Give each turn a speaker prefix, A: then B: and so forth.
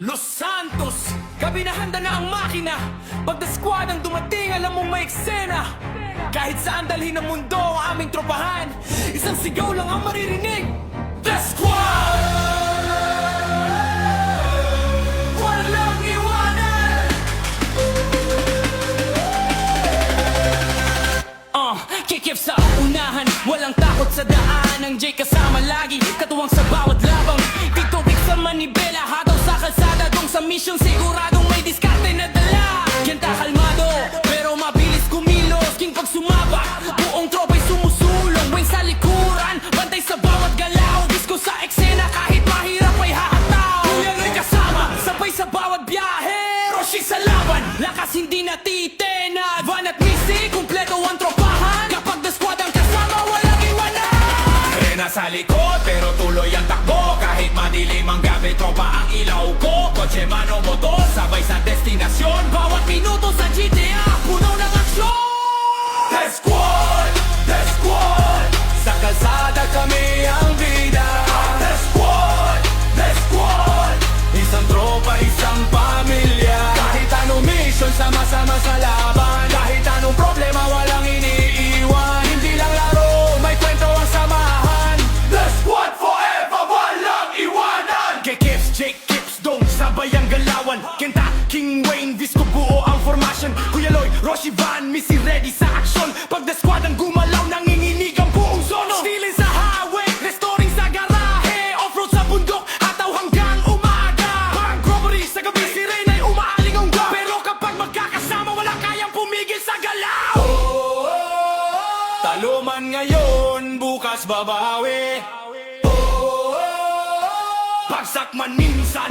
A: Los Santos, kabinahanda na ang makina. Pag the squad ang dumating, alam mong may eksena. Kahit saan dalhin ng mundo ang aming tropahan, isang sigaw lang ang maririnig. The Squad! Walang iwanan! Kikip sa unahan, walang takot sa daan. Ang J kasama lagi, katuwang sa bawat labang. Titubig sa manibela, hataw sa kalsada. Dong sa mission, siguradong may diskarte na dala. Yan kalmado, pero mabilis kumilos. King pag sumabak, buong tropa'y sumusulong. Weng sa likuran, bantay sa bawat galaw. Disco sa eksena, kahit mahirap ay hahataw. Kuya Loy kasama, sabay sa bawat biyahe. Roshi sa laban, lakas hindi natitenag. Van at Missy, kumpleto ang tropahan. Kapag the squad ang kasama, walang iwanan. Rena sa likod, pero tuloy ang takbo. Kahit madilim ang gabi, tropa ang ilaw ko. Kotse, mano, motor, sabay sa destinasyon. Bawat minuto sa GTA, puno ng aksyon. The Squad! The Squad! Sa kalsada kami ang bida. The Squad! The Squad! Isang tropa, isang pamilya. Kahit anong mission, sama-sama sa laban. Kahit anong problema, walang iniiwan. Hindi lang laro, may kwento ang samahan. The Squad forever, walang iwanan. K-Kips, Jake Kips, Dong, sabay ang galawan. Kenta, King Wayne, Visco, buo ang formation. Kuya Loy, Roshi, Van, Missy, ready sa action. Pag the squad ang gumalaw, nanginginig ang buong zono. Stealing sa highway, restoring sa garahe. Offroad sa bundok, hataw hanggang umaga. Bank robbery, sa gabi si Rain ay umaaling ang gwa. Pero kapag magkakasama, wala kayang pumigil sa galaw. Talo man ngayon, bukas babawi. Bagsak man minsan,